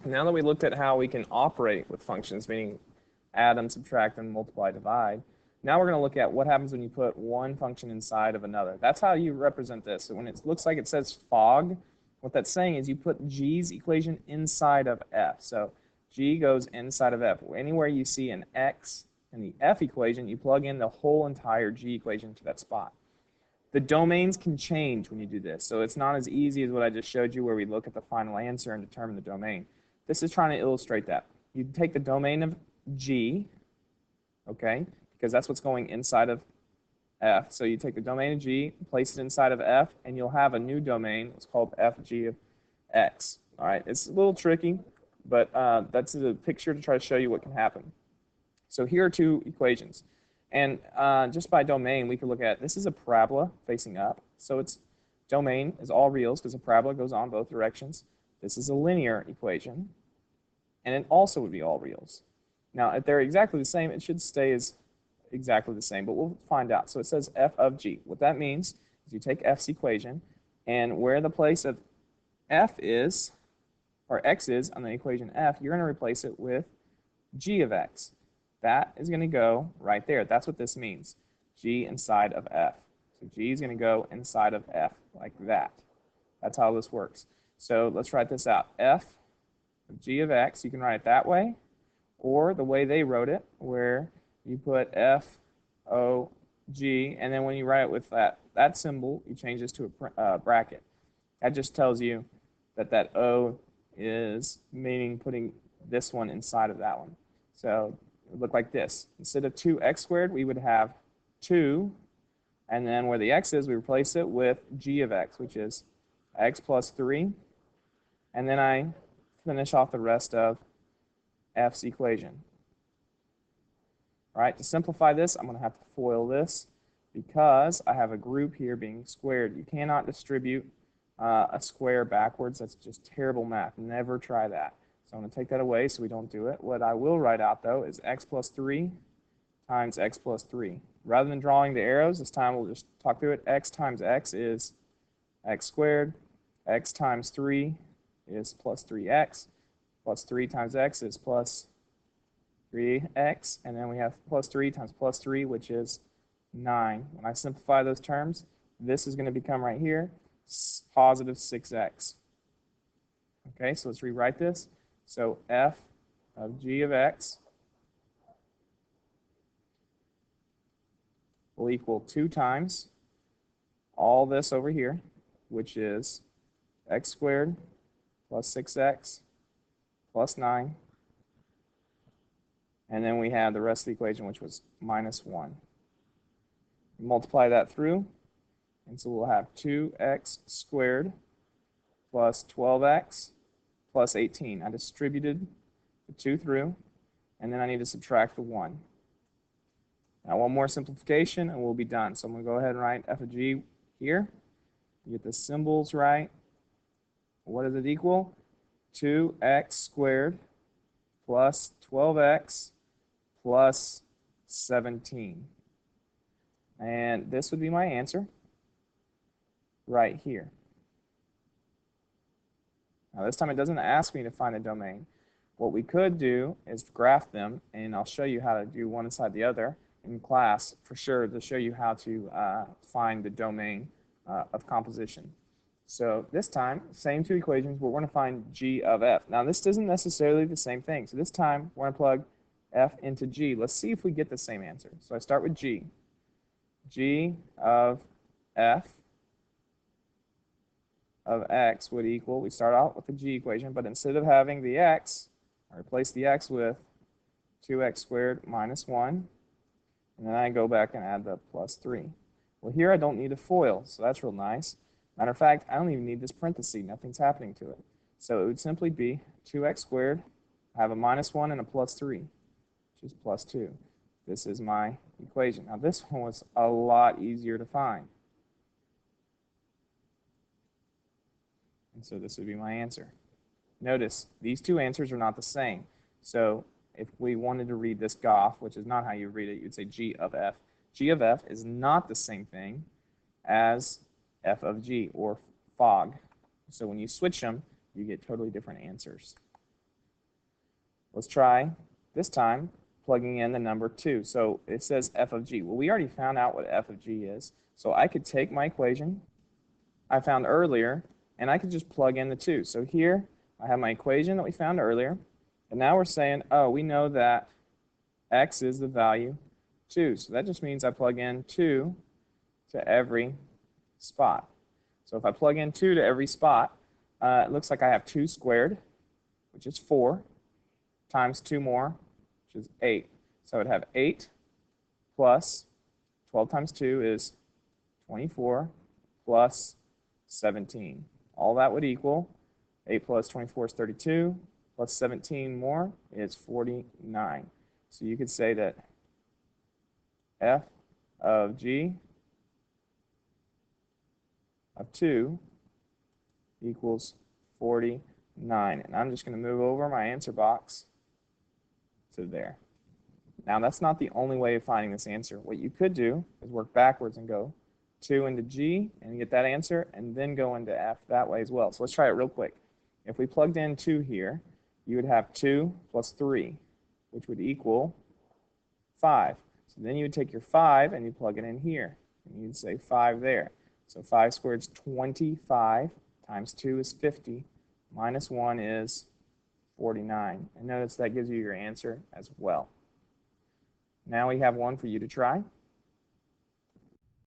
Now that we looked at how we can operate with functions, meaning add them, subtract them, multiply, divide, now we're going to look at what happens when you put one function inside of another. That's how you represent this. So when it looks like it says fog, what that's saying is you put G's equation inside of F. So G goes inside of F. Anywhere you see an X in the F equation, you plug in the whole entire G equation to that spot. The domains can change when you do this, so it's not as easy as what I just showed you where we look at the final answer and determine the domain. This is trying to illustrate that. You take the domain of G, okay, because that's what's going inside of F. So you take the domain of G, place it inside of F, and you'll have a new domain. It's called FG of X. All right, it's a little tricky, but that's a picture to try to show you what can happen. So here are two equations. And just by domain, we could look at, this is a parabola facing up. So its domain is all reals because a parabola goes on both directions. This is a linear equation, and it also would be all reals. Now, if they're exactly the same, it should stay as exactly the same, but we'll find out. So it says f of g. What that means is you take f's equation, and where the place of f is, or x is on the equation f, you're going to replace it with g of x. That is going to go right there. That's what this means, g inside of f. So g is going to go inside of f like that. That's how this works. So let's write this out. F of g of x, you can write it that way, or the way they wrote it, where you put f o g, and then when you write it with that symbol, you change this to a bracket. That just tells you that that o is meaning putting this one inside of that one. So it would look like this. Instead of 2x squared, we would have 2, and then where the x is, we replace it with g of x, which is x plus 3, and then I finish off the rest of f's equation. All right, to simplify this, I'm going to have to FOIL this because I have a group here being squared. You cannot distribute a square backwards. That's just terrible math. Never try that. So I'm going to take that away so we don't do it. What I will write out, though, is x plus 3 times x plus 3. Rather than drawing the arrows, this time we'll just talk through it. X times x is x squared. X times 3 is plus 3x. Plus 3 times x is plus 3x. And then we have plus 3 times plus 3, which is 9. When I simplify those terms, this is going to become right here positive 6x. Okay, so let's rewrite this. So f of g of x will equal 2 times all this over here, which is x squared plus 6x plus 9. And then we have the rest of the equation, which was minus 1. Multiply that through, and so we'll have 2x squared plus 12x plus 18. I distributed the 2 through, and then I need to subtract the 1. Now one more simplification, and we'll be done. So I'm going to go ahead and write f of g here. You get the symbols right. What does it equal? 2x squared plus 12x plus 17. And this would be my answer right here. Now this time it doesn't ask me to find a domain. What we could do is graph them, and I'll show you how to do one inside the other in class for sure to show you how to find the domain of composition. So this time, same two equations, but we're going to find g of f. Now this isn't necessarily the same thing. So this time we're going to plug f into g. Let's see if we get the same answer. So I start with g. G of f of x would equal, we start out with the g equation, but instead of having the x, I replace the x with 2x squared minus 1, and then I go back and add the plus 3. Well, here I don't need a FOIL, so that's real nice. Matter of fact, I don't even need this parenthesis. Nothing's happening to it. So it would simply be 2x squared. I have a minus 1 and a plus 3, which is plus 2. This is my equation. Now this one was a lot easier to find. And so this would be my answer. Notice, these two answers are not the same. So if we wanted to read this Goff, which is not how you read it, you'd say g of f. G of f is not the same thing as f of g, or fog. So when you switch them, you get totally different answers. Let's try this time plugging in the number 2. So it says f of g. Well, we already found out what f of g is. So I could take my equation I found earlier, and I could just plug in the 2. So here I have my equation that we found earlier, and now we're saying, oh, we know that x is the value 2. So that just means I plug in 2 to every spot. So if I plug in 2 to every spot, it looks like I have 2 squared, which is 4, times 2 more, which is 8. So I would have 8 plus 12 times 2 is 24 plus 17. All that would equal 8 plus 24 is 32, plus 17 more is 49. So you could say that f of g of 2 equals 49. And I'm just going to move over my answer box to there. Now, that's not the only way of finding this answer. What you could do is work backwards and go 2 into g and get that answer, and then go into f that way as well. So let's try it real quick. If we plugged in 2 here, you would have 2 plus 3, which would equal 5. So then you would take your 5 and you plug it in here, and you'd say 5 there. So 5 squared is 25, times 2 is 50, minus 1 is 49. And notice that gives you your answer as well. Now we have one for you to try.